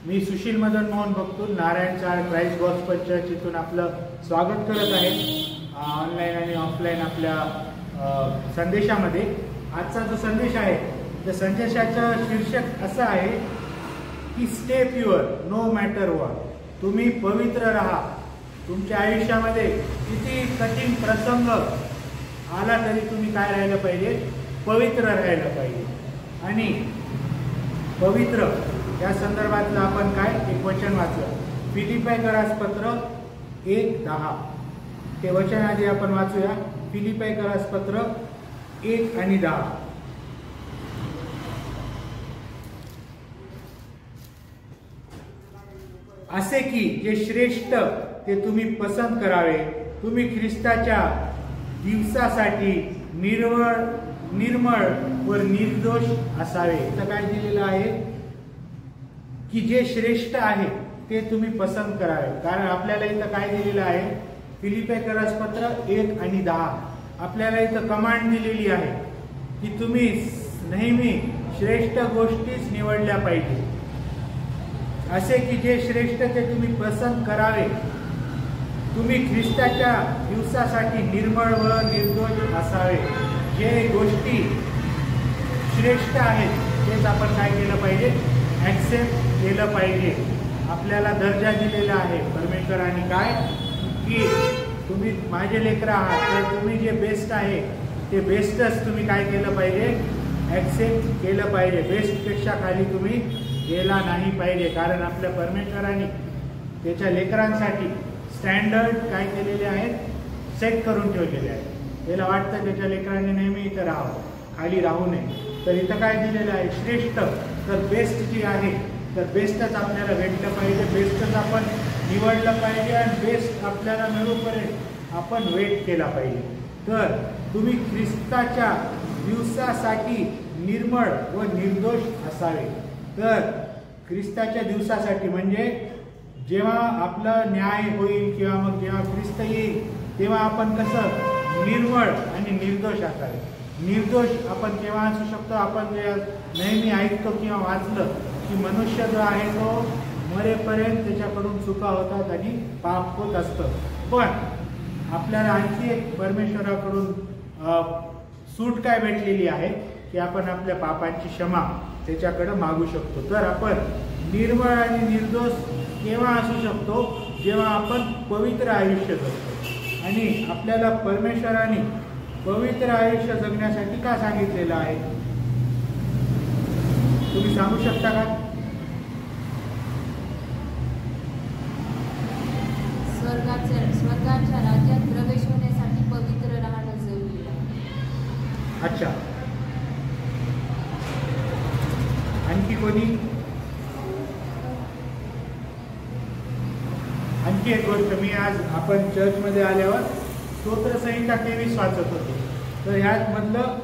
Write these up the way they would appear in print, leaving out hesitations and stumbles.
मी सुशील मदन मोहन भक्तूर नारायण चाळ Christ gospel church इथून आपलं स्वागत करत आहे ऑनलाईन आणि ऑफलाईन आपल्या संदेशामध्ये। आजचा जो संदेश आहे त्या संदेशाचं शीर्षक असं आहे की stay pure no matter what. तुम्ही पवित्र राहा। तुमच्या आयुष्यामध्ये किती कठीण प्रसंग आला तरी तुम्ही काय राहायला पाहिजे, पवित्र राहायला पाहिजे। आणि पवित्र या संदर्भातलं आपण काय एक वचन वाचलं, फिलिप्पीकरास पत्र 1:10 ते वचन आधी आपण वाचूया। फिलिप्पीकरास पत्र 1 आणि 10। असे की जे श्रेष्ठ ते तुम्ही पसंत करावे, तुम्ही ख्रिस्ताच्या दिवसासाठी निर्मळ व निर्दोष असावे। तर काय दिलेलं आहे की जे श्रेष्ठ आहे ते तुम्ही पसंत करावे। कारण आपल्याला इथं काय दिलेलं आहे, फिलिप्पीकरास पत्र 1 आणि 10 आपल्याला इथं कमांड दिलेली आहे की तुम्ही नेहमी श्रेष्ठ गोष्टीच निवडल्या पाहिजे। असे की जे श्रेष्ठ ते तुम्ही पसंत करावे, तुम्ही ख्रिस्ताच्या दिवसासाठी निर्मळ व निर्दोष असावे। जे गोष्टी श्रेष्ठ आहेत तेच आपण काय केलं पाहिजे, ॲक्सेप्ट केलं पाहिजे। आपल्याला दर्जा दिलेला आहे परमेश्वराने काय की तुम्ही माझे लेकरं आहात, तर तुम्ही जे बेस्ट आहे ते बेस्टच तुम्ही काय केलं पाहिजे, ॲक्सेप्ट केलं पाहिजे। बेस्टपेक्षा खाली तुम्ही गेला नाही पाहिजे। कारण आपल्या परमेश्वराने त्याच्या लेकरांसाठी स्टँडर्ड काय केलेले आहेत, सेट करून ठेवलेले आहेत। त्याला वाटतं त्याच्या लेकरांनी नेहमी इथं राहावं, खाली राहू नये। तर इथं काय दिलेलं आहे, श्रेष्ठ तर बेस्ट जी आहे तर बेस्टच आपल्याला भेटलं पाहिजे, बेस्टच आपण निवडलं पाहिजे आणि बेस्ट आपल्याला मिळूपर्यंत आपण वेट केला पाहिजे। तर तुम्ही ख्रिस्ताच्या दिवसासाठी निर्मळ व निर्दोष असावे। तर ख्रिस्ताच्या दिवसासाठी म्हणजे जेव्हा आपला न्याय होईल किंवा मग जेव्हा ख्रिस्त येईल तेव्हा आपण कसं निर्मळ आणि निर्दोष असावे। निर्दोष आपण केव्हा असू शकतो, आपण जे नेहमी ऐकतो किंवा वाचलं की मनुष्य जो आहे तो मरेपर्यंत त्याच्याकडून चुका होतात आणि पाप होत असतं। पण आपल्याला आणखी एक परमेश्वराकडून सूट काय भेटलेली आहे की आपण आपल्या पापांची क्षमा त्याच्याकडे मागू शकतो। तर आपण निर्मळ आणि निर्दोष केव्हा असू शकतो, जेव्हा आपण पवित्र आयुष्य जगतो। आणि आपल्याला परमेश्वराने पवित्र आयुष्य जगण्यासाठी का सांगितलेलं आहे तुम्ही सांगू शकता का? स्वर्गाच्या राज्यात प्रवेश होण्यासाठी पवित्र राहणं जरुरी आहे। अच्छा, आणखी कोणी? आणखी एक गोष्ट, मी आज आपण चर्चमध्ये आल्यावर स्तोत्रसंहिता 23 वाचत होतो। तर ह्यात मधलं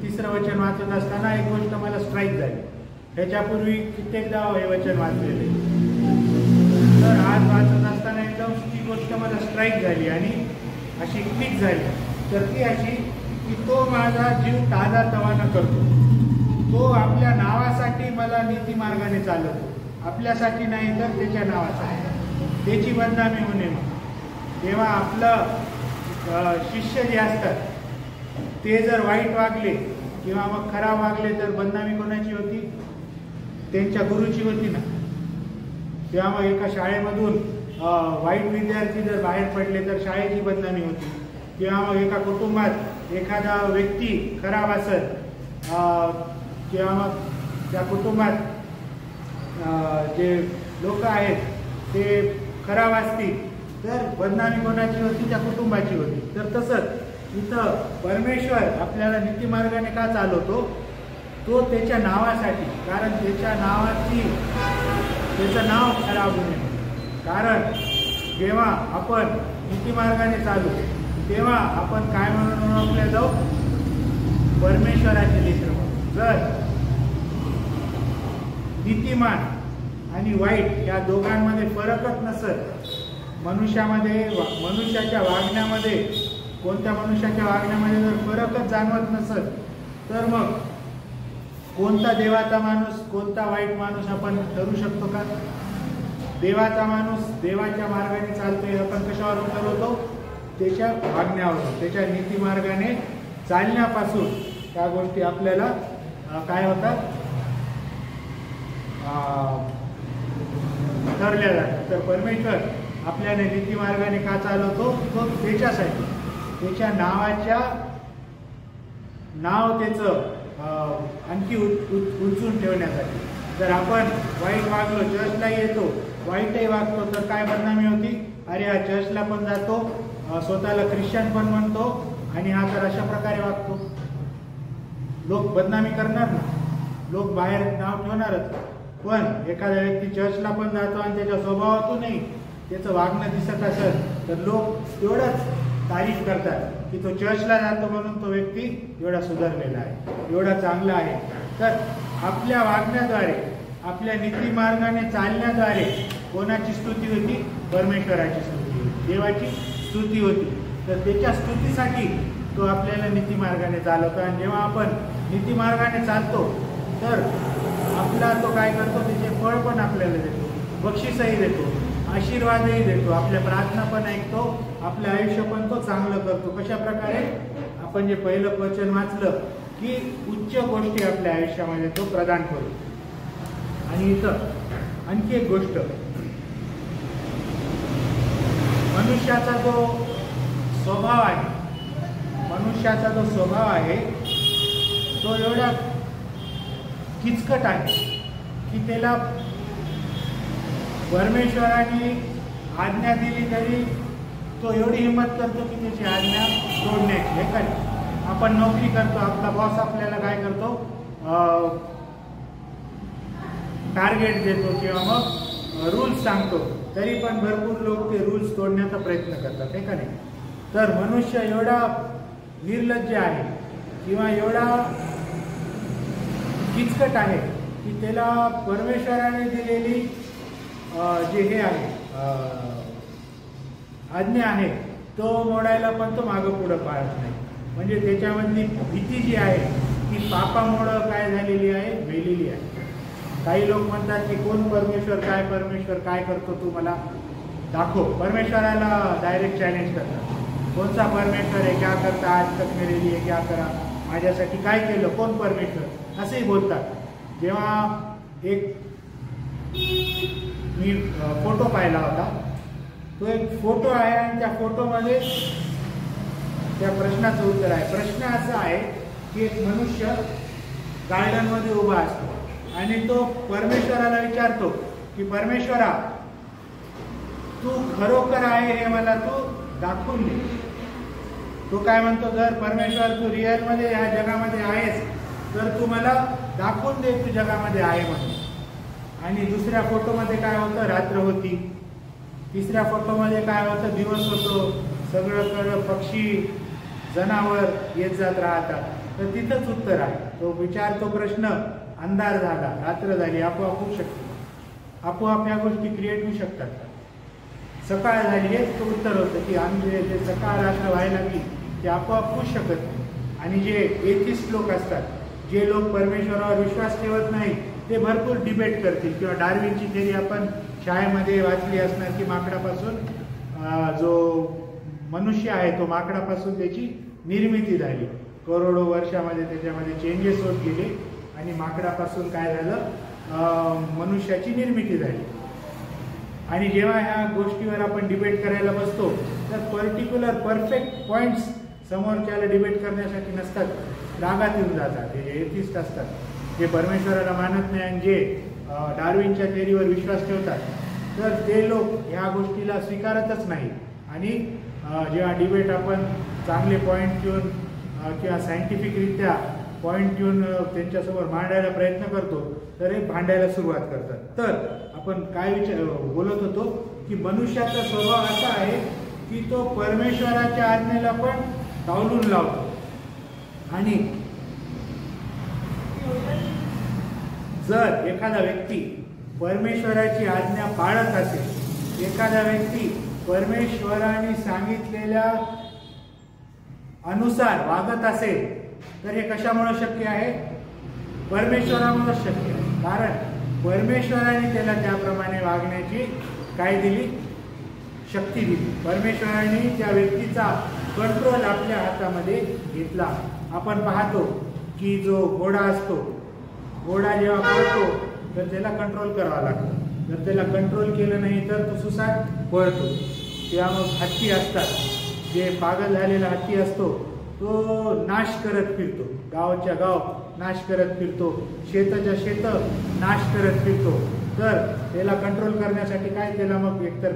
तिसरं वचन वाचत असताना एक गोष्ट मला स्ट्राईक झाली। ह्याच्यापूर्वी कित्येकदा हे वचन वाचलेले, तर आज वाचत असताना एकदम ती गोष्ट मला स्ट्राईक झाली आणि अशी क्लिक झाली। तर ती अशी की तो माझा जीव ताजा तवाना करतो, तो आपल्या नावासाठी मला नीती मार्गाने चालवतो, आपल्यासाठी नाही तर त्याच्या नावासाठी, त्याची बदनामी होणे। तेव्हा आपलं शिष्य जे असतात ते जर वाईट वागले किंवा मग खराब वागले तर बदनामी कोणाची होती, त्यांच्या गुरुची होती ना। तेव्हा मग एका शाळेमधून वाईट विद्यार्थी जर बाहेर पडले तर शाळेची बदनामी होती। किंवा मग एका कुटुंबात एखादा व्यक्ती खराब असत किंवा मग त्या कुटुंबात जे लोक आहेत ते खराब असतील तर बदनामी कोणाची होती, त्या कुटुंबाची होती। तर तसंच इथं परमेश्वर आपल्याला नीतिमार्गाने का चालवतो, तो त्याच्या नावासाठी, कारण त्याच्या नावाची त्याचं नाव खराब होऊ नये। कारण जेव्हा आपण नीतिमार्गाने चालू तेव्हा आपण काय म्हणून ओळखले जाऊ, परमेश्वराचे लेकर म्हणून। जर नीतिमान आणि वाईट या दोघांमध्ये फरकच नसत, मनुष्याच्या वागण्यामध्ये, कोणत्या मनुष्याच्या वागण्यामध्ये जर फरकच जाणवत नसत, तर मग कोणता देवाचा माणूस कोणता वाईट माणूस आपण ठरवू शकतो का? देवाचा माणूस देवाच्या मार्गाने चालतोय आपण कशावरून ठरवतो? त्याच्या वागण्यावरून, त्याच्या नीतिमार्गाने चालण्यापासून त्या गोष्टी आपल्याला काय होतात ठरल्या जातात. तर परमेश्वर आपल्याला नीतिमार्गाने का चालवतो? तो त्याच्यासाठी, त्याच्या नाव त्याचं आणखी उंचून ठेवण्यासाठी. जर आपण वाईट वागलो, चर्चला येतो, वाईटही वागतो, तर काय बदनामी होती? अरे हा चर्चला पण जातो, स्वतःला ख्रिश्चन पण म्हणतो आणि हा तर अशा प्रकारे वागतो. लोक बदनामी करणार ना, लोक बाहेर नाव ठेवणारच. पण एखादा व्यक्ती चर्चला पण जातो आणि त्याच्या स्वभावातूनही त्याचं वागणं दिसत असेल तर लोक एवढंच तारीफ करतात की तो चर्चला जातो म्हणून तो व्यक्ती एवढा सुधारलेला आहे, एवढा चांगला आहे. तर आपल्या वागण्याद्वारे, आपल्या नीतिमार्गाने चालण्याद्वारे कोणाची स्तुती होती? परमेश्वराची स्तुती होती, देवाची स्तुती होती. तर त्याच्या स्तुतीसाठी तो आपल्याला नीतिमार्गाने चालवतो. आणि जेव्हा आपण नीतिमार्गाने चालतो तर आपला तो काय करतो? त्याचे फळ पण आपल्याला देतो, बक्षीसही देतो, आशीर्वादही देतो, आपल्या प्रार्थना पण ऐकतो, आपलं आयुष्य पण तो चांगलं करतो. कशा प्रकारे? आपण जे पहिलं वचन वाचलं की उच्च गोष्टी आपल्या आयुष्यामध्ये तो प्रदान करतो. आणि इथं आणखी एक गोष्ट, मनुष्याचा जो स्वभाव आहे, मनुष्याचा जो स्वभाव आहे तो एवढा किचकट आहे की त्याला परमेश्वराने आज्ञा दिली तरी तो एवढी हिंमत करतो की त्याची आज्ञा तोडण्याची. हे काय? आपण नोकरी करतो, आपला बॉस आपल्याला काय करतो? टार्गेट देतो किंवा मग रूल्स सांगतो, तरी पण भरपूर लोक ते रूल्स तोडण्याचा प्रयत्न करतात. हे का नाही? तर मनुष्य एवढा निर्लज्ज आहे किंवा एवढा किचकट आहे की त्याला परमेश्वराने दिलेली जे हे आहे आज्ञा आहे तो मोडायला पण तो मागं पुढं पाहत नाही. म्हणजे त्याच्यामधली भीती जी आहे ती पापामुळं काय झालेली आहे? मेलेली आहे. काही लोक म्हणतात की कोण परमेश्वर काय करतो तू मला दाखव. परमेश्वराला डायरेक्ट चॅलेंज करतात. कोणता परमेश्वर आहे? क्या करता आज तक मेरे लिए, क्या करा, माझ्यासाठी काय केलं? कोण परमेश्वर? असेही बोलतात. जेव्हा एक मी फोटो पाहिला होता, तो एक फोटो आहे आणि त्या फोटोमध्ये त्या प्रश्नाचं उत्तर आहे. प्रश्न असा आहे की एक मनुष्य गार्डनमध्ये उभा असतो आणि तो परमेश्वराला विचारतो की परमेश्वरा, तू खरोखर आहे हे मला तू दाखवून दे. तो काय म्हणतो? जर परमेश्वर तू रिअलमध्ये या जगामध्ये आहेस तर तू मला दाखवून दे तू जगामध्ये आहे म्हणून. आणि दुसऱ्या फोटोमध्ये काय होतं? रात्र होती. तिसऱ्या फोटोमध्ये काय होतं? दिवस होतो. सगळीकडे पक्षी जनावर येत जात राहतात. तर तिथंच उत्तर आहे. तो विचारतो प्रश्न, अंधार झाला, रात्र झाली, आपोआप होऊ शकते. आपोआप या गोष्टी क्रिएट होऊ शकतात. सकाळ झाली, हेच उत्तर होतं की आम्ही जे सकाळ रात्र व्हायला लागली ते आपोआप होऊ शकत नाही. आणि जे एथिस्ट लोक असतात, जे लोक परमेश्वरावर विश्वास ठेवत नाही, ते भरपूर डिबेट करतील. किंवा डार्विनची थेरी आपण शाळेमध्ये वाचली असणार की माकडापासून जो मनुष्य आहे तो माकडापासून त्याची निर्मिती झाली. करोडो वर्षामध्ये त्याच्यामध्ये चेंजेस होत गेले आणि माकडापासून काय झालं? मनुष्याची निर्मिती झाली. आणि जेव्हा ह्या गोष्टीवर आपण डिबेट करायला बसतो तर पर्टिक्युलर परफेक्ट पॉईंट्स समोरच्याला डिबेट करण्यासाठी नसतात, रागात येऊन जातात. हे एथिस्ट असतात, जे परमेश्वराला मानत नाही आणि जे डार्विनच्या थेरीवर विश्वास ठेवतात, तर ते लोक ह्या गोष्टीला स्वीकारतच नाही. आणि जेव्हा डिबेट आपण चांगले पॉईंट घेऊन किंवा सायंटिफिकरित्या पॉईंट घेऊन त्यांच्यासमोर मांडायला प्रयत्न करतो तर हे भांडायला सुरुवात करतात. तर आपण काय बोलत होतो की मनुष्याचा स्वभाव असा आहे की तो परमेश्वराच्या आज्ञेला पण डावलून लावतो. आणि जर एखादा व्यक्ती परमेश्वराची आज्ञा पाळत असेल, एखादा व्यक्ती परमेश्वराने सांगितलेल्या अनुसार वागत असेल, तर हे कशामुळे शक्य आहे? परमेश्वरामुळे शक्य आहे, कारण परमेश्वराने त्याला त्याप्रमाणे वागण्याची काय दिली, शक्ती दिली. परमेश्वराने त्या व्यक्तीचा कंट्रोल आपल्या हातामध्ये घेतला. आपण पाहतो की जो घोडा असतो, घोडा जेव्हा पळतो तर त्याला कंट्रोल करावा लागतो. जर त्याला कंट्रोल केलं नाही तर तो सुसाट पळतो. तेव्हा मग हत्ती असतात, जे पागल झालेला हत्ती असतो तो नाश करत फिरतो, गावाच्या गाव नाश करत फिरतो, शेताच्या शेत नाश करत फिरतो. तर त्याला कंट्रोल करण्यासाठी काय, त्याला मग एकतर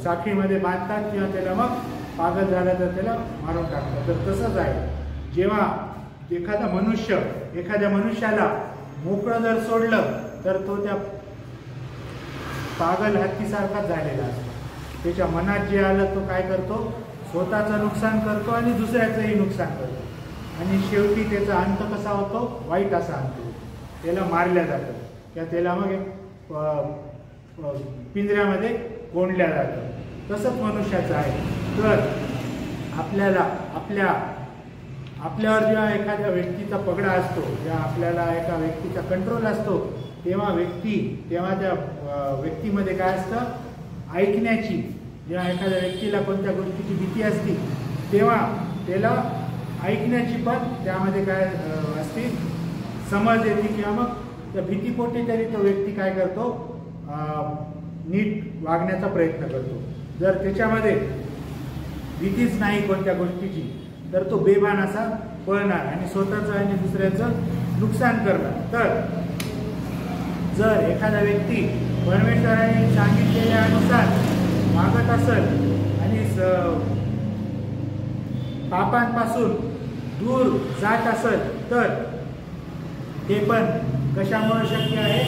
साखळीमध्ये बांधतात किंवा त्याला मग पागल झाला तर त्याला मारून टाकतात. तर तसंच आहे, जेव्हा एखाद्या मनुष्याला मोकळं जर सोडलं तर तो त्या पागल हत्तीसारखाच झालेला असतो. त्याच्या मनात जे आलं तो काय करतो, स्वतःचं नुकसान करतो आणि दुसऱ्याचंही नुकसान करतो. आणि शेवटी त्याचा अंत कसा होतो, वाईट असा अंत होतो. त्याला मारल्या जातं किंवा त्याला मग पिंजऱ्यामध्ये कोंडल्या जातं. तसंच मनुष्याचं आहे. तर आपल्याला आपल्यावर जेव्हा एखाद्या व्यक्तीचा पगडा असतो, जेव्हा आपल्याला एका व्यक्तीचा कंट्रोल असतो, तेव्हा त्या व्यक्तीमध्ये काय असतं, ऐकण्याची. जेव्हा एखाद्या व्यक्तीला कोणत्या गोष्टीची भीती असते तेव्हा त्याला ऐकण्याची पण त्यामध्ये काय असते, समज येते. किंवा मग त्या भीतीपोटी तरी तो व्यक्ती काय करतो, नीट वागण्याचा प्रयत्न करतो. जर त्याच्यामध्ये भीतीच नाही कोणत्या गोष्टीची तर तो बेभान असा पळणार आणि स्वतःचं आणि दुसऱ्याचं नुकसान करणार. तर जर एखादा व्यक्ती परमेश्वराने सांगितलेल्या अनुसार वागत असेल आणि पापांपासून दूर जात असेल तर ते पण कशामुळे शक्य आहे,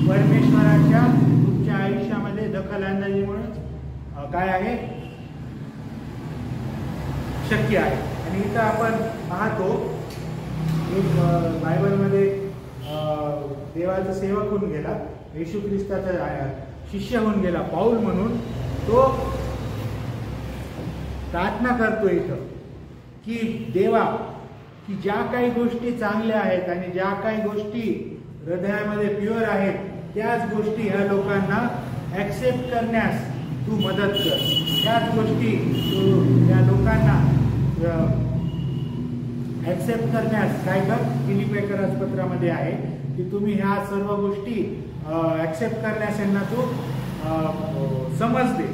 परमेश्वराच्या तुमच्या आयुष्यामध्ये दखलंदाजीमुळे काय आहे, शक्य आहे. आणि इथं आपण पाहतो एक बायबलमध्ये देवाचा सेवक होऊन गेला, येशू ख्रिस्ताचा शिष्य होऊन गेला पाऊल म्हणून, तो प्रार्थना करतो इथं की देवा, की ज्या काही गोष्टी चांगल्या आहेत आणि ज्या काही गोष्टी हृदयामध्ये प्युअर आहेत त्याच गोष्टी ह्या लोकांना ऍक्सेप्ट करण्यास तू मदत कर. त्याच गोष्टी तू त्या लोकांना ऍक्सेप्ट करण्यास काय कर, फिलिप्पियर पत्रामध्ये आहे की तुम्ही ह्या सर्व गोष्टी ऍक्सेप्ट करण्यास यांना तू समज दे.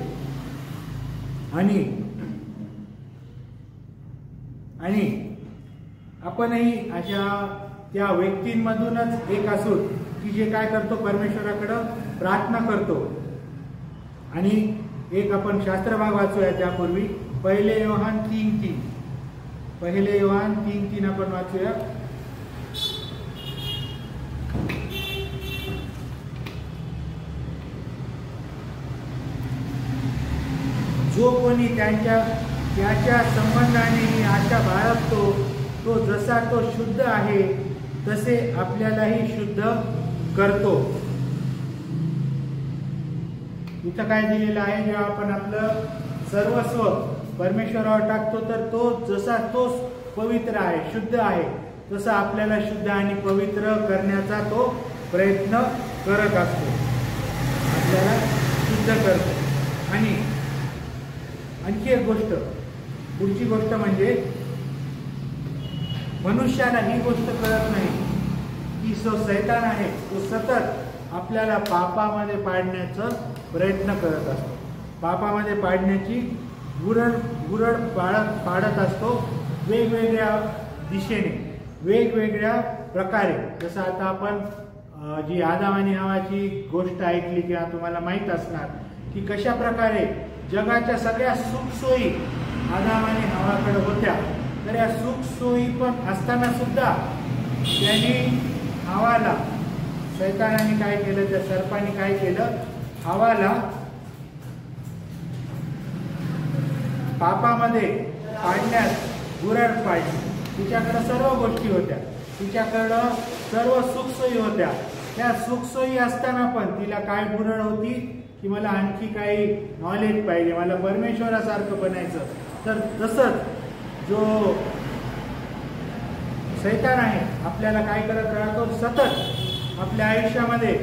आणि आपणही अशा त्या व्यक्तींमधूनच एक असू की जे काय करतो, परमेश्वराकडं प्रार्थना करतो. आणि एक आपण शास्त्रभाग वाचूया त्यापूर्वी, 1 योहान 3:3. 1 योहान 3:3 आपण वाचूया. जो कोणी त्याच्या संबंधाने ही आशा बाळगतो तो जसा तो शुद्ध आहे तसे आपल्यालाही शुद्ध करतो. इथं काय दिलेलं आहे, जेव्हा आपण आपलं सर्वस्व परमेश्वरावर टाकतो तर तो जसा तो पवित्र आहे, शुद्ध आहे, तसा आपल्याला शुद्ध आणि पवित्र करण्याचा तो प्रयत्न करत असतो, आपल्याला शुद्ध करतो. आणि आणखी एक गोष्ट, पुढची गोष्ट म्हणजे मनुष्याला ही गोष्ट कळत नाही की जो शैतान आहे तो सतत आपल्याला पापामध्ये पाडण्याचा प्रयत्न करत असतो, पापामध्ये पाडण्याची गुरड पाडत असतो, वेगवेगळ्या दिशेने, वेगवेगळ्या प्रकारे. जसं आता आपण जी आदाम आणि हवाची गोष्ट ऐकली किंवा तुम्हाला माहीत असणार की कशा प्रकारे जगाच्या सगळ्या सुखसोयी आदाम आणि हवाकडे होत्या. तर या सुखसोयी पण असताना सुद्धा त्यांनी हवाला, शैतानाने काय केलं, त्या सर्पाने काय केलं, हवाला पापामध्ये पाडण्यास गुरड पाडली. तिच्याकडे सर्व गोष्टी होत्या, तिच्याकडं सर्व सुखसोयी होत्या. त्या सुखसोयी असताना पण तिला काय गुरड होती की मला आणखी काही नॉलेज पाहिजे, मला परमेश्वरासारखं बनायचं. तर तसंच जो शैतान आहे आपल्याला काय करत राहतो, सतत आपल्या आयुष्यामध्ये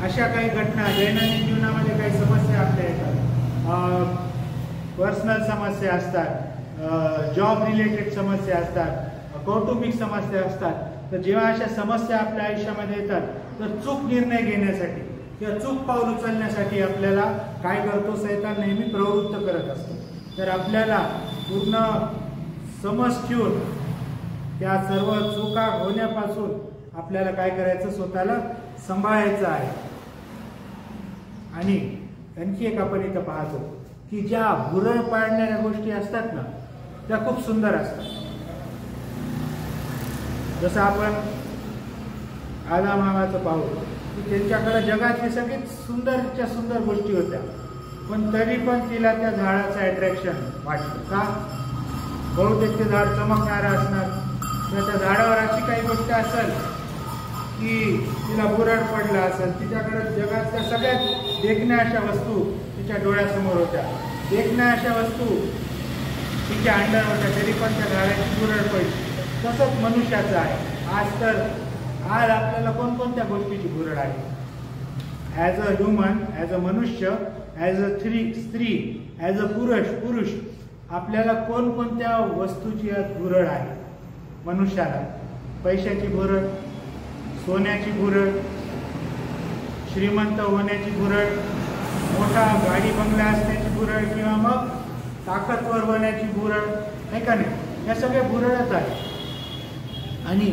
अशा काही घटना, दैनंदिन जीवनामध्ये काही समस्या आपल्या येतात, पर्सनल समस्या असतात, जॉब रिलेटेड समस्या असतात, कौटुंबिक समस्या असतात. तर जेव्हा अशा समस्या आपल्या आयुष्यामध्ये येतात तर चूक निर्णय घेण्यासाठी किंवा चूक पाऊल उचलण्यासाठी आपल्याला काय करतो, शैतान नेहमी प्रवृत्त करत असतो. तर आपल्याला पूर्ण समज ठेवून त्या सर्व चुका होण्यापासून आपल्याला काय करायचं, स्वतःला सांभाळायचं आहे. आणि आणखी एक आपण इथं पाहतो की ज्या भुरळ पाडणाऱ्या गोष्टी असतात ना, त्या खूप सुंदर असतात. जसं आपण आदम हव्वाचं पाहू की त्यांच्याकडे जगातली सगळीच सुंदरच्या सुंदर गोष्टी होत्या, पण तरी पण तिला त्या झाडाचं अट्रॅक्शन वाटतं. का? बहुतेक ते झाड चमकणारं असणार, त्या झाडावर अशी काही गोष्ट असेल की तिला बुरड पडला असेल, तिच्याकडे जगातल्या सगळ्यात देखण्या अशा वस्तू तिच्या डोळ्यासमोर होत्या, देखण्या अशा वस्तू तिच्या अंडर होत्या, तरी पण त्या झाडाची बुरड पडली. तसंच मनुष्याचं आहे. आज आपल्याला कोणकोणत्या गोष्टीची बुरड आहे? As a human, as a मनुष्य, ॲज अ स्त्री, ॲज अ पुरुष आपल्याला कोणकोणत्या वस्तूची बुरड आहे? मनुष्याला पैशाची बुरड, सोन्याची बुरड, श्रीमंत होण्याची बुरड, मोठा गाडी बंगला असण्याची बुरड, किंवा मग ताकदवर होण्याची बुरड, आहे का नाही? या सगळ्या बुरडच आहेत. आणि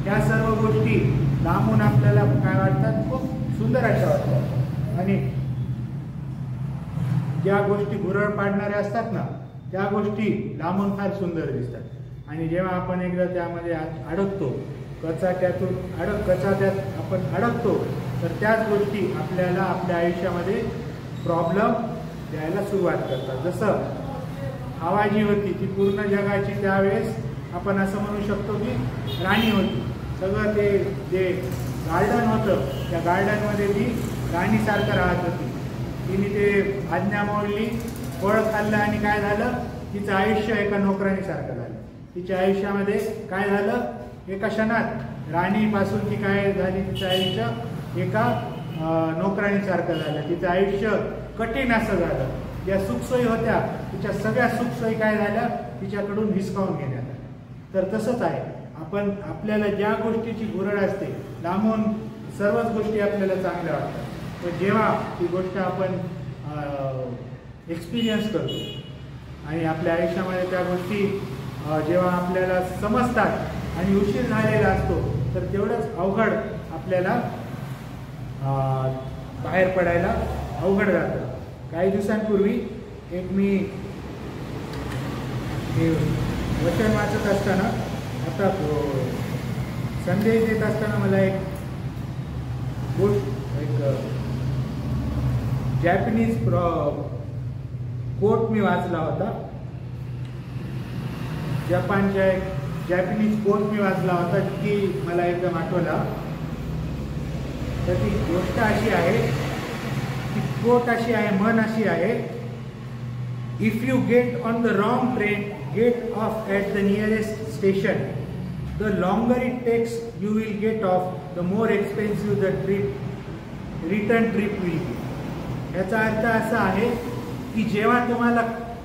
त्या सर्व गोष्टी लांबून आपल्याला काय वाटतात, खूप सुंदर अशा वाटतात. आणि ज्या गोष्टी भुरळ पाडणाऱ्या असतात ना, त्या गोष्टी लांबून फार सुंदर दिसतात. आणि जेव्हा आपण एकदा त्यामध्ये अडकतो, कचाट्यात आपण अडकतो, तर त्याच गोष्टी आपल्याला आपल्या आयुष्यामध्ये प्रॉब्लेम द्यायला सुरुवात करतात. जसं हवा जी होती ती पूर्ण जगाची त्यावेळेस आपण असं म्हणू शकतो की राणी होती. सगळं ते जे गार्डन होतं, त्या गार्डनमध्ये ती राणीसारखं राहत होती. तिने ते आज्ञा मोडली, फळ खाल्लं आणि काय झालं, तिचं आयुष्य एका नोकरानीसारखं झालं. तिच्या आयुष्यामध्ये काय झालं, एका क्षणात राणीपासून ती काय झाली, तिचं आयुष्य एका नोकरानीसारखं झालं. तिचं आयुष्य कठीण असं झालं. ज्या सुखसोयी होत्या तिच्या सगळ्या सुखसोयी काय झाल्या, तिच्याकडून हिसकावून घेण्यात आल्या. तर तसंच आहे, आपण आपल्याला ज्या गोष्टीची भुरळ असते, लांबून सर्वच गोष्टी आपल्याला चांगल्या वाटतात, पण जेव्हा ती गोष्ट आपण एक्सपिरियन्स करतो आणि आपल्या आयुष्यामध्ये त्या गोष्टी जेव्हा आपल्याला समजतात आणि उशीर झालेला असतो, तर तेवढंच अवघड आपल्याला बाहेर पडायला अवघड जातं. काही दिवसांपूर्वी एक मी वचन वाचत असताना, आता संदेश देत असताना मला एक जॅपनीज कोट मी वाचला होता. जपानच्या एक जॅपनीज कोट मी वाचला होता की मला एकदम आठवला. तर ती गोष्ट अशी आहे, ती कोट अशी आहे, म्हण अशी आहे, if you get on the wrong train, get off at the nearest station. The longer it takes you will get off, the more expensive the return trip will be. याचा अर्थ असा आहे की जेव्हा तुम्हाला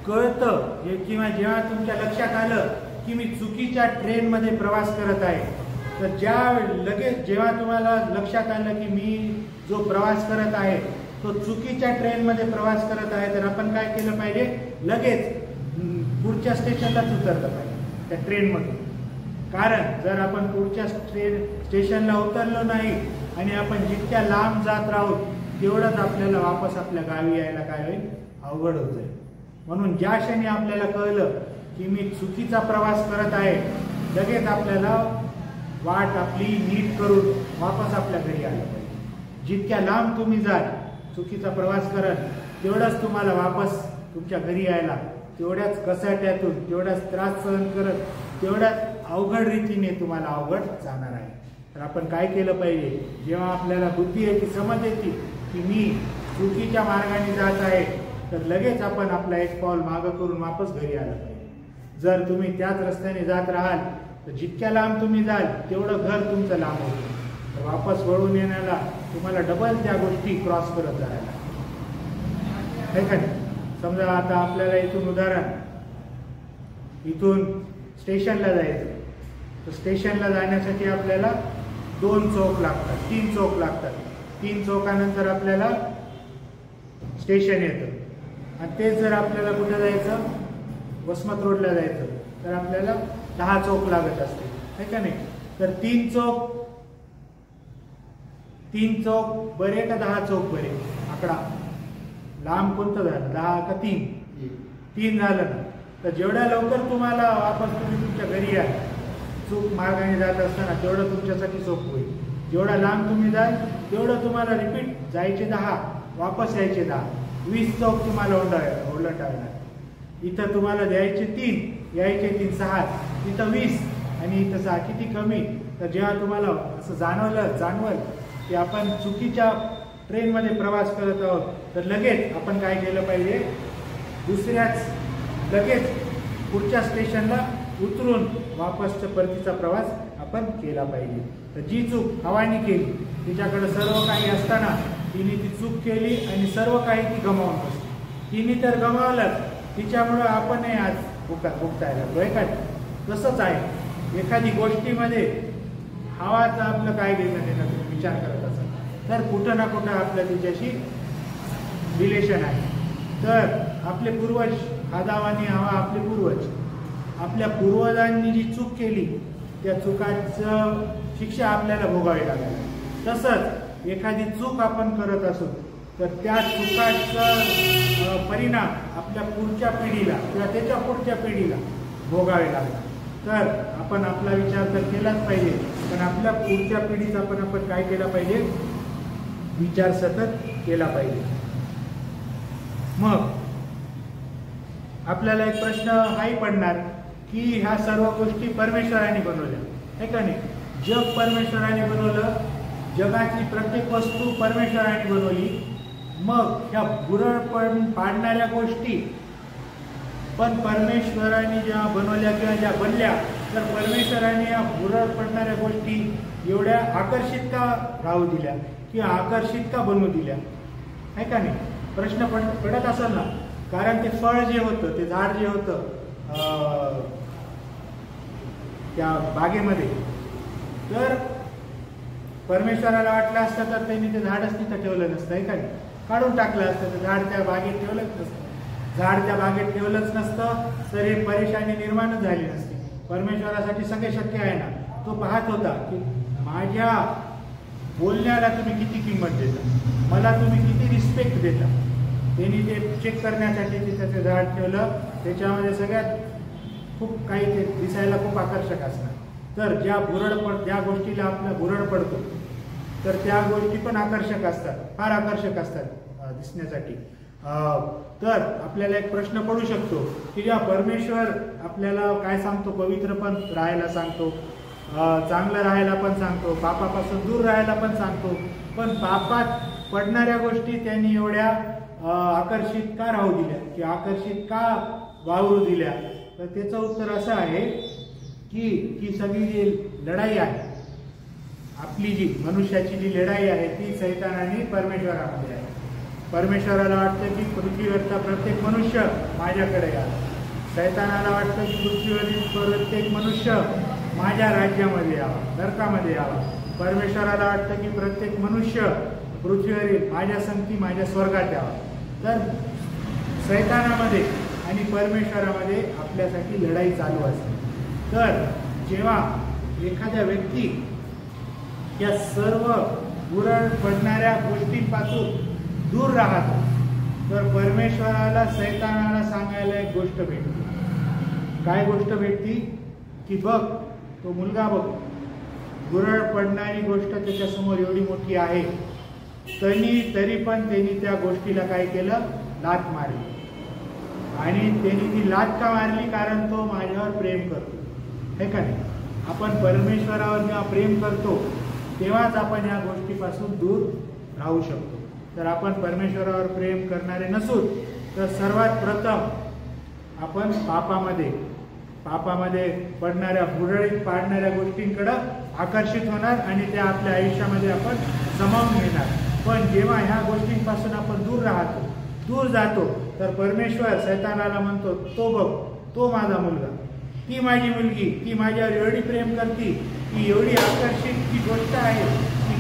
कळतं किंवा जेव्हा तुमच्या लक्षात आलं की मी चुकीच्या ट्रेनमध्ये प्रवास करत आहे, तर लगेच जेव्हा तुम्हाला लक्षात आलं की मी जो प्रवास करत आहे तो चुकीच्या ट्रेनमध्ये प्रवास करत आहे, तर आपण काय केलं पाहिजे, लगेच पुढच्या स्टेशनलाच उतरलं पाहिजे त्या ट्रेनमधून. कारण जर आपण पुढच्या स्टेशनला उतरलो नाही आणि आपण जितक्या लांब जात राहू, तेवढंच आपल्याला वापस आपल्या गावी यायला काय होईल, अवघड होत जाईल. म्हणून ज्या क्षणी आपल्याला कळलं की मी चुकीचा प्रवास करत आहे, लगेच आपल्याला वाट आपली नीट करून वापस आपल्या घरी आलं पाहिजे. जितक्या लांब तुम्ही जाल, चुकीचा प्रवास करत, तेवढंच तुम्हाला वापस तुमच्या घरी यायला, तेवढ्याच कसाट्यातून, तेवढाच त्रास सहन करत, तेवढ्याच अवघड रीतीने तुम्हाला अवघड जाणार आहे. तर आपण काय केलं पाहिजे, जेव्हा आपल्याला बुद्धी येते, समज येते की मी चुकीच्या मार्गाने जात आहे, तर लगेच आपण आपला एक पाऊल मागं करून वापस घरी आलं पाहिजे. जर तुम्ही त्याच रस्त्याने जात राहाल तर जितक्या लांब तुम्ही जाल तेवढं घर तुमचं लांब होतं. तर वापस वळून येण्याला तुम्हाला डबल त्या गोष्टी क्रॉस करत जायला आहे का नाही. समजा आता आपल्याला इथून उदाहरण, इथून स्टेशनला जायचं, तर स्टेशनला जाण्यासाठी आपल्याला 2 चौक लागतात, 3 चौक लागतात. 3 चौकानंतर आपल्याला स्टेशन येतं आणि तेच जर आपल्याला कुठे जायचं, वसमत रोडला जायचं, तर आपल्याला 10 चौक लागत असते आहे का नाही. तर 3 चौक बरे का 10 चौक बरे? आकडा लांब कोणतं झालं, 10 का 3 झालं ना. तर जेवढ्या लवकर तुम्हाला वापस तुम्ही तुमच्या घरी या, चूक मार्गाने जात असताना तेवढं तुमच्यासाठी सोपं होईल. जेवढा लांब तुम्ही जाल तेवढं तुम्हाला रिपीट जायचे 10, वापस यायचे 10, 20 चौक तुम्हाला ओलांडावे. इथं तुम्हाला द्यायचे 3, यायचे 3, 6, इथं 20 आणि इथं 6, किती कमी. तर जेव्हा तुम्हाला असं जाणवल की आपण चुकीच्या ट्रेनमध्ये प्रवास करत आहोत, तर लगेच आपण काय केलं पाहिजे, लगेच पुढच्या स्टेशनला उतरून वापसच्या परतीचा प्रवास आपण केला पाहिजे. तर जी चूक हवानी केली, तिच्याकडे सर्व काही असताना तिने ती चूक केली आणि सर्व काही ती गमावून बसली. तिने तर गमावलं, तिच्यामुळं आपणही आज भुगतायला लागलोय काय. तसंच आहे एखादी गोष्टीमध्ये हवाचं आपलं काय घेणं देणं तुम्ही विचार करत असाल तर कुठं ना कुठं आपलं तिच्याशी रिलेशन आहे. तर आपले पूर्वज, आदावानी हवा आपले पूर्वज, आपल्या पूर्वजांनी जी चूक केली त्या चुकाचं शिक्षा आपल्याला भोगावी लागेल. तसंच एखादी चूक आपण करत असू तर त्या चुकाचा परिणाम आपल्या पुढच्या पिढीला किंवा त्याच्या पुढच्या पिढीला भोगावे लागतात. तर आपण आपला विचार तर केलाच पाहिजे, पण आपल्या पुढच्या पिढीचा पण आपण काय केला पाहिजे, विचार सतत केला पाहिजे. मग आपल्याला एक प्रश्न हाही पडणार की ह्या सर्व गोष्टी परमेश्वराने बनवल्या आहे का नाही. जग परमेश्वराने बनवलं, जगातली प्रत्येक वस्तू परमेश्वराने बनवली. मग ह्या बुरळ पाडणाऱ्या गोष्टी पण परमेश्वराने जेव्हा बनवल्या किंवा ज्या बनल्या, तर परमेश्वराने या बुरळ पडणाऱ्या गोष्टी एवढ्या आकर्षित का राहू दिल्या किंवा आकर्षित का बनवू दिल्या आहे का नाही. प्रश्न पडत असेल ना. कारण ते फळ जे होतं, ते झाड जे होतं त्या बागेमध्ये, तर परमेश्वराला वाटलं असतं तर त्यांनी ते झाडच तिथं ठेवलं नसतं आहे का नाही. काढून टाकलं असतं, तर झाड त्या बागेत ठेवलंच नसतं. झाड त्या बागेत ठेवलंच नसतं तर हे परेशानी निर्माणच झाली नसती. परमेश्वरासाठी सगळे शक्य आहे ना. तो पाहत होता की माझ्या बोलण्याला तुम्ही किती किंमत देता, मला तुम्ही किती रिस्पेक्ट देता. त्यांनी ते चेक करण्यासाठी तिथं ते झाड ठेवलं. त्याच्यामध्ये सगळ्यात खूप काही ते दिसायला खूप आकर्षक असणार. तर ज्या गोष्टीला आपला बुरळ पडतो तर त्या गोष्टी पण आकर्षक असतात, फार आकर्षक असतात दिसण्यासाठी. तर आपल्याला एक प्रश्न पडू शकतो की जेव्हा परमेश्वर आपल्याला काय सांगतो, पवित्र पण राहायला सांगतो, चांगलं राहायला पण सांगतो, पापापासून दूर राहायला पण सांगतो, पण पापात पडणाऱ्या गोष्टी त्यांनी एवढ्या आकर्षित का राहू दिल्या किंवा आकर्षित का वावरू दिल्या. तर त्याचं उत्तर असं आहे की सगळी जी लढाई आहे, आपली जी मनुष्याची जी लढाई आहे ती सैतान आणि परमेश्वरामध्ये आहे. परमेश्वराला वाटतं की पृथ्वीवरचा प्रत्येक मनुष्य माझ्याकडे यावा. सैतानाला वाटतं की पृथ्वीवरील प्रत्येक मनुष्य माझ्या राज्यामध्ये यावा, नरकामध्ये यावा. परमेश्वराला वाटतं की प्रत्येक मनुष्य पृथ्वीवरील माझ्या संगती माझ्या स्वर्गात यावा. तर सैतानामध्ये आणि परमेश्वरामध्ये आपल्यासाठी लढाई चालू असते. तर जेव्हा एखाद्या व्यक्ती या सर्व बुरळ पडणाऱ्या गोष्टींपासून दूर राहतो, तर परमेश्वराला सैतानाला सांगायला एक गोष्ट भेटते. काय गोष्ट भेटती की बघ तो मुलगा बघ, बुरळ पडणारी गोष्ट त्याच्यासमोर एवढी मोठी आहे, तरी पण त्यांनी त्या गोष्टीला काय केलं, लाथ मारली. आणि त्यांनी ती लाथ का मारली, कारण तो माझ्यावर प्रेम करतो हे का नाही. आपण परमेश्वरावर जेव्हा प्रेम करतो तेव्हाच आपण या गोष्टीपासून दूर राहू शकतो. तर आपण परमेश्वरावर प्रेम करणारे नसून तर सर्वात प्रथम आपण पापामध्ये पापामध्ये पडणाऱ्या बुरळीत पाडणाऱ्या गोष्टींकडे आकर्षित होणार आणि त्या आपल्या आयुष्यामध्ये आपण सामावून घेणार. पण जेव्हा ह्या गोष्टींपासून आपण दूर राहतो, दूर जातो, तर परमेश्वर शैतानाला म्हणतो, तो बघ, तो माझा मुलगा, ती माझी मुलगी, ती माझ्यावर एवढी प्रेम करती, ती एवढी आकर्षित ती गोष्ट आहे, ती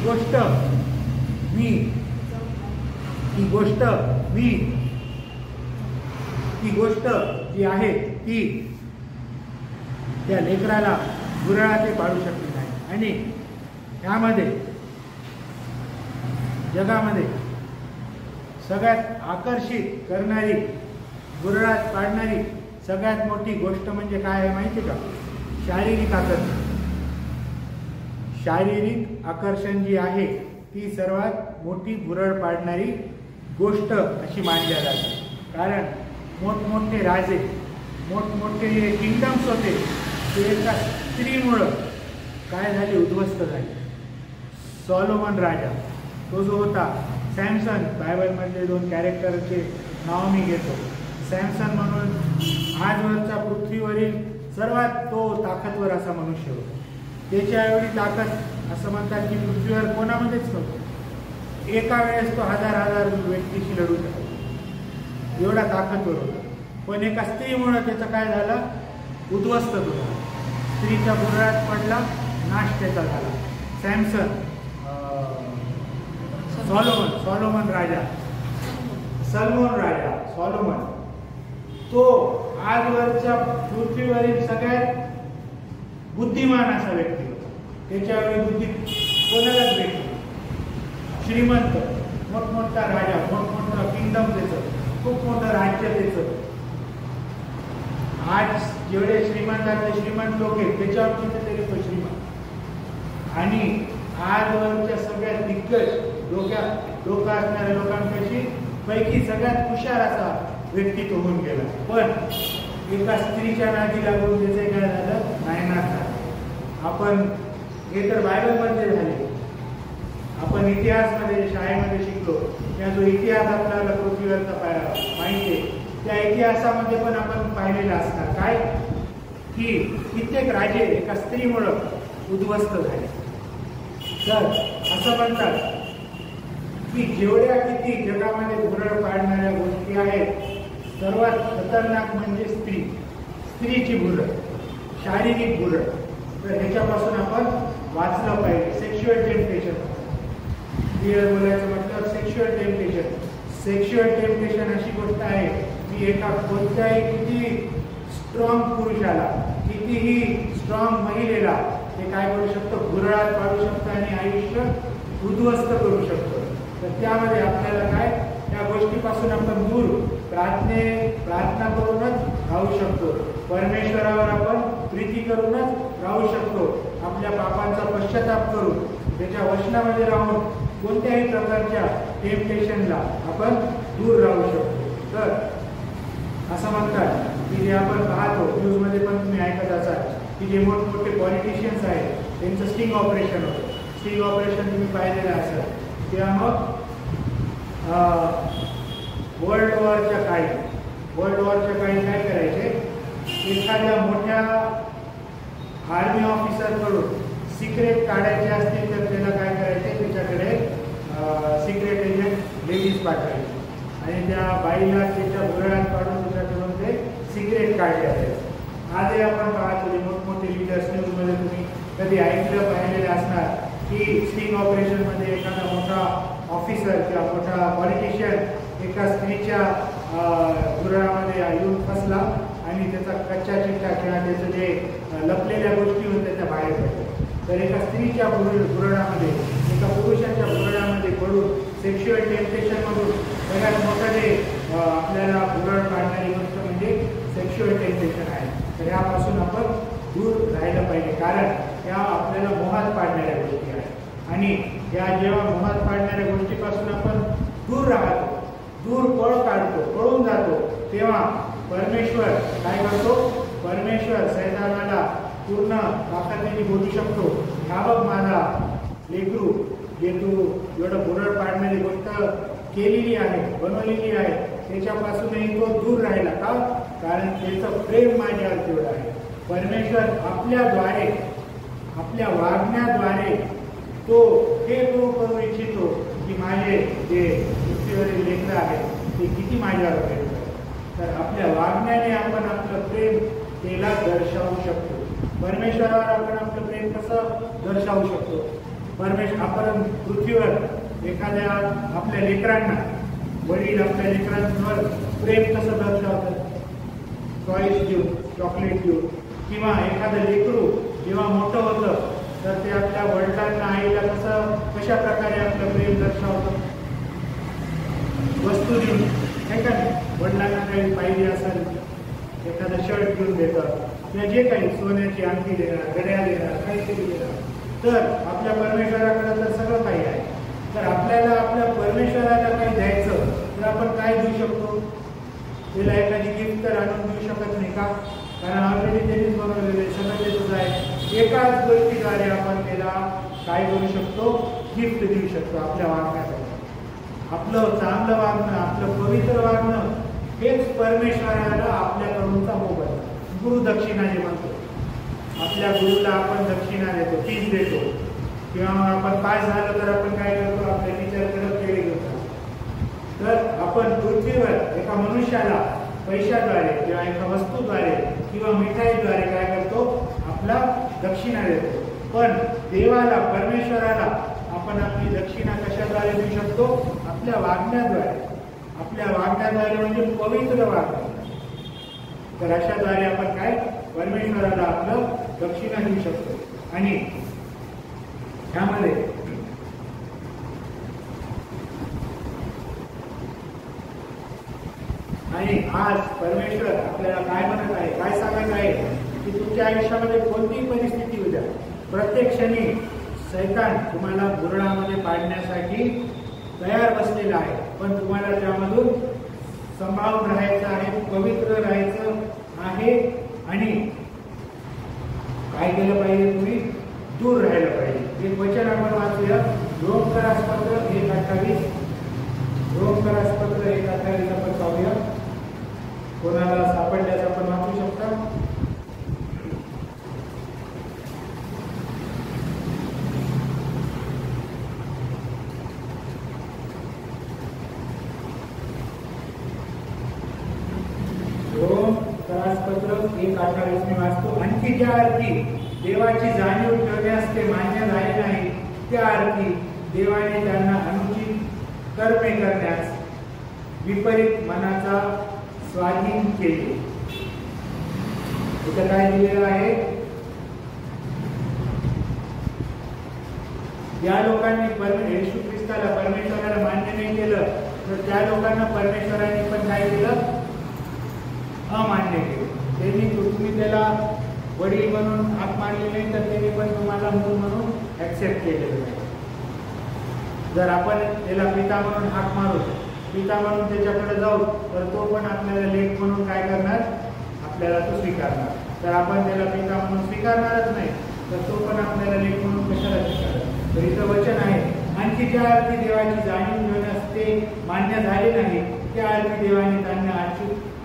गोष्ट जी आहे ती त्या लेकराला गुराळा ते पाडू शकली नाही. आणि यामध्ये जगामध्ये सगळ्यात आकर्षित करणारी, गुराळात पाडणारी सगळ्यात मोठी गोष्ट म्हणजे काय आहे माहिती का? शारीरिक आकर्षण. शारीरिक आकर्षण जी आहे ती सर्वात मोठी भुरळ पाडणारी गोष्ट अशी मानल्या जाते. कारण मोठमोठे राजे, मोठमोठे किंगडम्स होते ते एका स्त्रीमुळं काय झाले, उद्ध्वस्त झाले. सॉलोमन राजा, तो जो होता सॅमसन, बायबलमधले 2 कॅरेक्टरचे नाव मी घेतो. सॅमसन म्हणून आजवरचा पृथ्वीवरील सर्वात तो ताकदवर असा मनुष्य होता. त्याच्या एवढी ताकद असं म्हणतात की पृथ्वीवर कोणामध्येच नव्हतं. एका वेळेस तो हजार व्यक्तीशी लढू शकतो, एवढा ताकदवर होता. पण एका स्त्रीमुळे त्याचं काय झालं, उद्ध्वस्त झाला. स्त्रीच्या बुरळात पडला, नाश त्याचा झाला. सॅमसन, सॉलोमन राजा, सॉलोमन, तो आजवरच्या पृथ्वीवरील सगळ्यात बुद्धिमान असा व्यक्ती होता. त्याच्यावेळी बुद्धी कोणालाच भेटली. श्रीमंत, मोठमोठा राजा, मोठमोठा किंगडम त्याचं, खूप मोठं राज्य त्याचं. आज जेवढे श्रीमंतातले श्रीमंत लोक आहेत त्याच्यावर तरी तो श्रीमंत. आणि आजवरच्या सगळ्यात दिग्गज लोक असणाऱ्या पैकी सगळ्यात हुशार असा व्यक्तित्व होऊन गेला. पण एका स्त्रीच्या नादी लागून त्याचे काय झालं, नायनाट झालं. आपण हे तर बायबलमध्ये झाले. आपण इतिहासमध्ये शाळेमध्ये शिकलो, त्या जो इतिहास आपल्याला पृथ्वीवरचा माहिती आहे, त्या इतिहासामध्ये पण आपण पाहिलेलं असणार काय की कित्येक राजे एका स्त्रीमुळं उद्ध्वस्त झाले. तर असं म्हणतात की जेवढ्या किती जगामध्ये भुरळ पाडणाऱ्या गोष्टी आहेत, सर्वात खतरनाक म्हणजे स्त्रीची भुरळ, शारीरिक भुरळ. तर ह्याच्यापासून आपण वाचलं पाहिजे. सेक्शुअल टेम्पटेशन, क्लिअर बोलायचं म्हटलं, सेक्शुअल टेम्पटेशन अशी गोष्ट आहे की एका कोणत्याही किती स्ट्रॉंग पुरुषाला, कितीही स्ट्रॉंग महिलेला ते काय करू शकतं, भुरळात पाडू शकतं आणि आयुष्य उद्ध्वस्त करू शकतो. तर त्यामध्ये आपल्याला काय, त्या गोष्टीपासून आपण दूर प्रार्थना करूनच राहू शकतो. परमेश्वरावर आपण प्रीती करूनच राहू शकतो. आपल्या पापांचा पश्चाताप करून त्याच्या वचनामध्ये राहून कोणत्याही प्रकारच्या टेम्पटेशनला आपण दूर राहू शकतो. तर असं म्हणतात की जे आपण पाहतो न्यूजमध्ये पण तुम्ही ऐकत असाल की जे मोठमोठे पॉलिटिशियन्स आहेत त्यांचं स्टिंग ऑपरेशन होतं. स्टिंग ऑपरेशन तुम्ही पाहिलेलं असेल. तेव्हा मग वर्ल्ड वॉरच्या काळी काय करायचे, एखाद्या मोठ्या आर्मी ऑफिसरकडून सिक्रेट काढायचे असतील तर त्याला काय करायचे, त्याच्याकडे सिक्रेट एजंट लेडीज पाठवायचे आणि त्या बाईला त्याच्या भुरळात काढून त्याच्याकडून ते सिक्रेट काढले असायचे. आजही आपण पाहतो मोठमोठे लीडर्स न्यूजमध्ये तुम्ही कधी पाहिलेलं असणार की स्टिंग ऑपरेशनमध्ये एखादा मोठा ऑफिसर किंवा मोठा पॉलिटिशियन एका स्त्रीच्या भुरळामध्ये येऊन फसला आणि त्याचा कच्चा चिट्टा किंवा त्याचं जे लपलेल्या गोष्टी होत्या त्या बाहेर पडल्या. तर एका स्त्रीच्या भुरळामध्ये, एका पुरुषाच्या भुरळामध्ये पडून सेक्शुअल टेम्पटेशनमधून सगळ्यात मोठं जे आपल्याला भुरळ काढणारी गोष्ट म्हणजे सेक्शुअल टेम्पटेशन आहे. तर यापासून आपण दूर राहिलं पाहिजे, कारण या आपल्याला मोहात पाडणाऱ्या गोष्टी आहेत. आणि या जेव्हा मोहात पाडणाऱ्या गोष्टीपासून आपण दूर राहतो, दूर पळ काढतो, पळून जातो, तेव्हा परमेश्वर काय करतो, परमेश्वर सैतानाला पूर्ण ताकदीने बोलू शकतो, हा बघ माझा लेकरू, जे तू एवढं भुरळ पाडणारी गोष्ट केलेली आहे, बनवलेली आहे, त्याच्यापासूनही तो दूर राहिला का, कारण त्याचं प्रेम माझ्यावर तेवढं आहे. परमेश्वर आपल्याद्वारे, आपल्या वागण्याद्वारे तो हे करू इच्छितो की माझे जे पृथ्वीवरील लेकरं आहेत ते किती माझ्यावर प्रेम करतात. तर आपल्या वागण्याने आपण आपलं प्रेम त्याला दर्शवू शकतो. परमेश्वरावर आपण आपलं प्रेम कसं दर्शवू शकतो? आपण पृथ्वीवर एखाद्या आपल्या लेकरांना, वडील आपल्या लेकरांवर प्रेम कसं दर्शवतात? टॉईस देऊन, चॉकलेट देऊन, किंवा एखादं लेकरू जेव्हा मोठं होतं तर ते आपल्या वडिलांना, आईला कशा प्रकारे आपलं प्रेम दर्शवतं? वस्तू देऊन, नाही का? वडिलांना काही पाहिजे असेल, एखादा शर्ट घेऊन देतात किंवा जे काही सोन्याची अंगठी देणार, घड्याळ देणार, काहीतरी देणार. तर आपल्या परमेश्वराकडे तर सगळं काही आहे. तर आपल्याला आपल्या परमेश्वराला काही द्यायचं तर आपण काय देऊ शकतो? त्याला एखादी गिफ्ट तर आणून देऊ शकत नाही का? कारण ऑलरेडी त्यांनीच बनवलेले सगळं त्याचंच आहे. एकाच गोष्टीद्वारे आपण त्याला काय करू शकतो? गिफ्ट देऊ शकतो आपल्या वागण्यासाठी. आपलं चांगलं वागणं, आपलं पवित्र वागणं हेच परमेश्वराला आपल्याकडूनचा मोबदला. गुरु दक्षिणा जे म्हणतो, आपल्या गुरुला आपण दक्षिणा देतो, फीस देतो, किंवा आपण पास झालं तर आपण काय करतो? आपल्या टीचरकडे पेढे घेतो. तर आपण पृथ्वीवर एका मनुष्याला पैशाद्वारे किंवा एका वस्तूद्वारे किंवा मिठाईद्वारे काय करतो? आपला दक्षिणा देतो. पण देवाला, परमेश्वराला आपण आपली दक्षिणा कशाद्वारे देऊ शकतो? आपल्या वागण्याद्वारे. आपल्या वागण्याद्वारे म्हणजे पवित्र वागणं. तर अशाद्वारे आपण काय परमेश्वराला आपलं दक्षिणा देऊ शकतो. आणि त्यामध्ये आणि आज परमेश्वर आपल्याला काय म्हणत आहे, काय सांगत आहे की तुमच्या आयुष्यामध्ये कोणतीही परिस्थिती होऊ द्या, प्रत्येक क्षणी शैतान तुम्हाला गुरळामध्ये पाडण्यासाठी तयार बसलेला आहे. पण तुम्हाला त्यामधून सांभाळून राहायचं आहे, पवित्र राहायचं आहे. आणि काय केलं पाहिजे? तुम्ही दूर राहायला पाहिजे. एक वचन आपण वाचूया, रोमकरासपत्र 1:28. रोमकरासपत्र 1:28 आपण पाहूया. कोणाला सापडल्यास आपण वाचू शकता. रोमकरासपत्र 1:28 मी वाचतो. आणखी ज्या अर्थी देवाची जाणीव ठेवण्यास ते मान्य झाले नाही, त्या अर्थी देवाने त्यांना अनुचित कर्मे करण्यास विपरीत मनाचा स्वाधीन केले. इथं काय दिलेलं आहे? या लोकांनी येशू ख्रिस्ताला, परमेश्वराला मान्य नाही केलं, तर त्या लोकांना परमेश्वराने पण काय केलं? अमान्य केलं. त्यांनी तुम्ही त्याला वडील म्हणून हाक मारले नाही, तर त्यांनी पण तुम्हाला मूल म्हणून ऍक्सेप्ट केलेलं नाही. जर आपण त्याला पिता म्हणून हाक मारू, पिता म्हणून त्याच्याकडे जाऊ, तर तो पण आपल्याला लेक म्हणून काय करणार? आपल्याला तो स्वीकारणार. तर आपण त्याला पिता म्हणून स्वीकारणारच नाही, तर तो पण आपल्याला लेक म्हणून कशाला स्वीकारणार? तर इथं वचन आहे, आणखी ज्या अर्थी देवाची जाणीव घेण्यास ते मान्य झाले नाही, त्या अर्थी देवाने त्यांना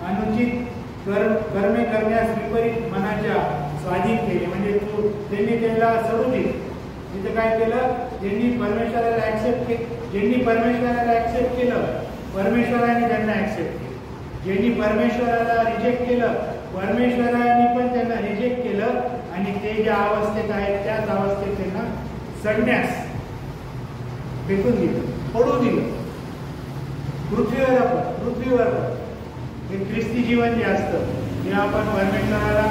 अनुचित कर्मे करण्यास विपरीत मनाच्या स्वाधीन केले. म्हणजे त्यांनी त्याला सोडून दिले. तिथे काय केलं? ज्यांनी परमेश्वराला ऍक्सेप्ट केलं, ज्यांनी परमेश्वराला ऍक्सेप्ट केलं, परमेश्वराने त्यांना ऍक्सेप्ट केलं. ज्यांनी परमेश्वराला रिजेक्ट केलं, परमेश्वराने पण त्यांना रिजेक्ट केलं. आणि ते ज्या अवस्थेत आहेत त्याच अवस्थेत त्यांना सडण्यास फेकून दिलं, पडू दिलं. पृथ्वीवर हे ख्रिस्ती जीवन जे असतं, जे आपण परमेश्वराला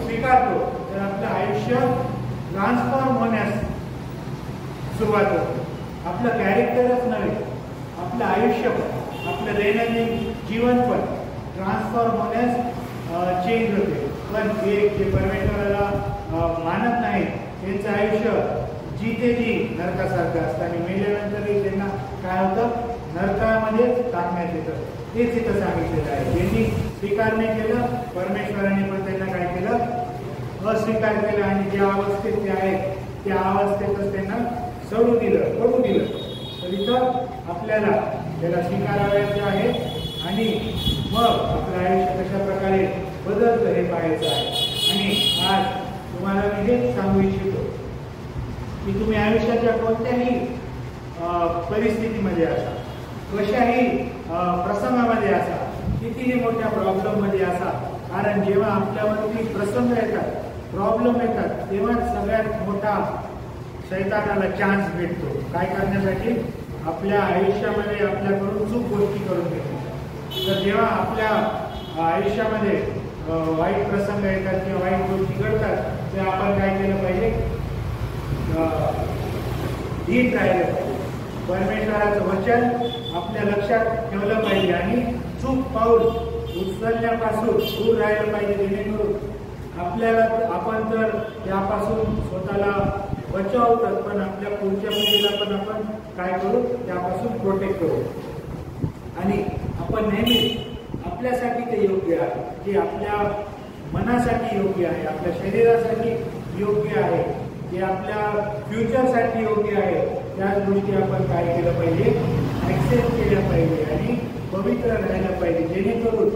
स्वीकारतो, तर आपलं आयुष्य ट्रान्सफॉर्म होण्यास सुरुवात होते. आपलं कॅरेक्टरच नव्हे, आपलं आयुष्य पण, आपलं दैनंदिन जीवन पण ट्रान्सफॉर्म होण्यास चेंज होते. पण जे परमेश्वराला मानत नाही, त्यांचं आयुष्य जिथे नरकासारखं असतं आणि मेल्यानंतरही त्यांना काय होतं? नरकामध्येच टाकण्यात येतं. तेच इथं सांगितलेलं आहे. ज्यांनी स्वीकार नाही केलं, परमेश्वराने पण त्यांना काय केलं? अस्वीकार केला. आणि ज्या अवस्थेत ते आहेत त्या अवस्थेतच त्यांना सोडून दिलं, पडू दिलं. तर इथं आपल्याला त्याला स्वीकारायचं आहे आणि मग आपलं आयुष्य कशा प्रकारे बदलतं हे पाहायचं आहे. आणि आज तुम्हाला मी हेच सांगू इच्छितो की तुम्ही आयुष्याच्या कोणत्याही परिस्थितीमध्ये असा, कशाही प्रसंगामध्ये असा, कितीही मोठ्या प्रॉब्लेममध्ये असा, कारण जेव्हा आपल्यावरती प्रसंग येतात, प्रॉब्लेम येतात, तेव्हा सगळ्यात मोठा शैतानाला चान्स भेटतो काय करण्यासाठी, आपल्या आयुष्यामध्ये आपल्याकडून चूक गोष्टी करून घेतो. तर जेव्हा आपल्या आयुष्यामध्ये वाईट प्रसंग येतात किंवा वाईट गोष्टी घडतात, तेव्हा आपण काय केलं पाहिजे, धीट राहिलं पाहिजे, परमेश्वराचं वचन आपल्या लक्षात ठेवलं पाहिजे आणि चूक पाऊल उचलण्यापासून दूर राहिलं पाहिजे, जेणेकरून आपल्याला आपण तर त्यापासून स्वतःला बचावतात, पण आपल्या पुढच्या पिढीला पण आपण काय करू, त्यापासून प्रोटेक्ट करू. आणि आपण नेहमी आपल्यासाठी ते योग्य आहे, जे आपल्या मनासाठी योग्य आहे, आपल्या शरीरासाठी योग्य आहे, जे आपल्या फ्युचरसाठी योग्य आहे, त्याच गोष्टी आपण काय केलं पाहिजे, ॲक्सेप्ट केल्या पाहिजे आणि पवित्र राहायला पाहिजे. जेणेकरून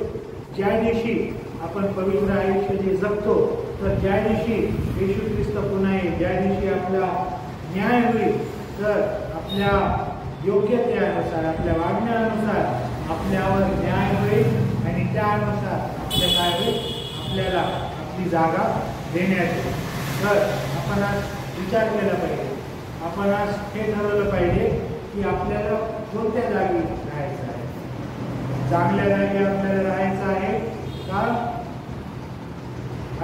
ज्या दिवशी आपण पवित्र आयुष्य जे जगतो, तर ज्या दिवशी येशू ख्रिस्त पुन्हा येईल, ज्या दिवशी आपला न्याय होईल, तर आपल्या योग्यतेनुसार, आपल्या वागण्यानुसार आपल्यावर न्याय होईल आणि त्यानुसार आपल्या काय होईल, आपल्याला आपली जागा देण्यात येईल. तर आपण आज विचार केला पाहिजे, आपण आज हे ठरवलं पाहिजे की आपल्याला कोणत्या जागी राहायचं आहे. चांगल्या जागी आपल्याला राहायचं आहे का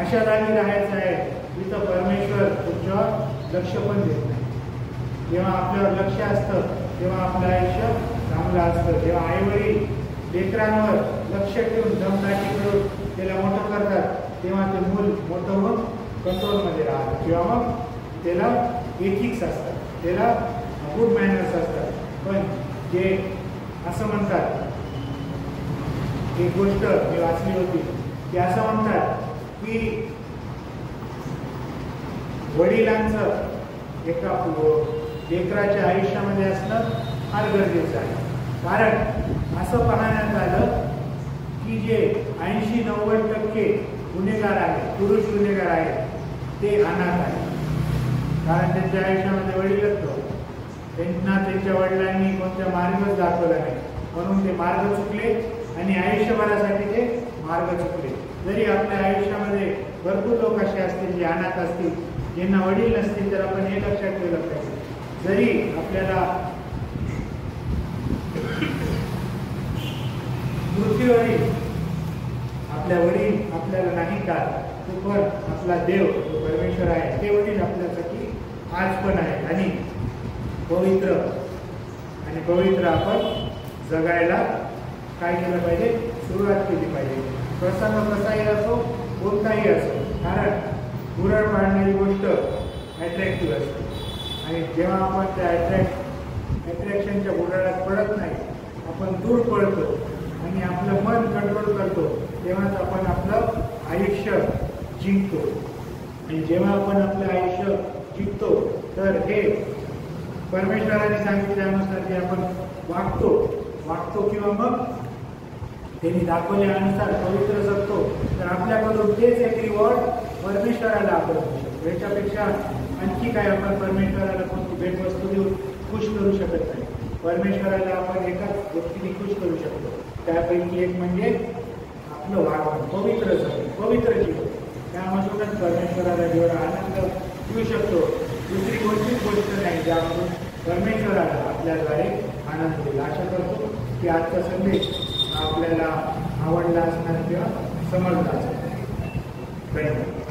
अशा जागी राहायचं आहे जिथं परमेश्वर तुमच्यावर लक्ष पण देत नाही. जेव्हा आपल्यावर लक्ष असतं तेव्हा आपलं आयुष्य चांगलं असतं. जेव्हा आईवडील लेकरांवर लक्ष ठेवून दमदाटी करून त्याला मोठं करतात, तेव्हा ते मूल मोठं होऊन कंट्रोलमध्ये राहतं किंवा मग त्याला एथिक्स असतात, त्याला गुड मॅनर्स असतात. पण जे असं म्हणतात, एक गोष्ट मी वाचली होती की असं म्हणतात की वडिलांचं एका लेकराच्या आयुष्यामध्ये असणं फार गरजेचं आहे. कारण असं पाहण्यात आलं की जे 80-90% गुन्हेगार आहेत, पुरुष गुन्हेगार आहेत, ते अनाथ आहेत. कारण त्यांच्या आयुष्यामध्ये वडीलच नव्हते, त्यांना त्यांच्या वडिलांनी कोणत्या मार्गच दाखवला नाही, म्हणून ते मार्ग चुकले आणि आयुष्यभरासाठी ते मार्ग चुकले. जरी आपल्या आयुष्यामध्ये भरपूर लोक असे असतील जे अनाथ असतील, ज्यांना वडील नसतील, तर आपण हे लक्षात ठेवलं पाहिजे, जरी आपल्याला पृथ्वीवरील आपल्या वडील आपल्याला नाही का, तो पण आपला देव जो परमेश्वर आहे, ते वडील आपल्यासाठी आज पण आहे. आणि पवित्र आपण जगायला काय केलं पाहिजे, सुरुवात केली पाहिजे. प्रसंग कसाही असो, कोणताही असो, कारण बुरळ पाडणारी गोष्ट अट्रॅक्टिव्ह असते आणि जेव्हा आपण त्या अट्रॅक्शनच्या बुरळात पडत नाही, आपण दूर पडतो आणि आपलं मन कंट्रोल करतो, तेव्हाच आपण आपलं आयुष्य जिंकतो. आणि जेव्हा आपण आपलं आयुष्य जिंकतो, तर हे परमेश्वराने सांगितल्यानुसार जे आपण वागतो किंवा मग त्यांनी दाखवल्यानुसार पवित्र जगतो, तर आपल्याकडून तेच एक रिवॉर्ड परमेश्वराला आपण देऊ शकतो. याच्यापेक्षा आणखी काय आपण परमेश्वराला कोणती भेटवस्तू देऊन खुश करू शकत नाही. परमेश्वराला आपण एकाच गोष्टीने खुश करू शकतो, त्यापैकी एक म्हणजे आपलं वागणं, पवित्र जगणं, पवित्र जीवन. त्यामधूनच परमेश्वराला जेवढा आनंद देऊ शकतो, दुसरी कोणतीच गोष्ट नाही ज्यामधून परमेश्वराला आपल्याद्वारे आनंद होईल. आशा करतो की आजचा संदेश आपल्याला आवडला असणार किंवा समजला असणार. धन्यवाद.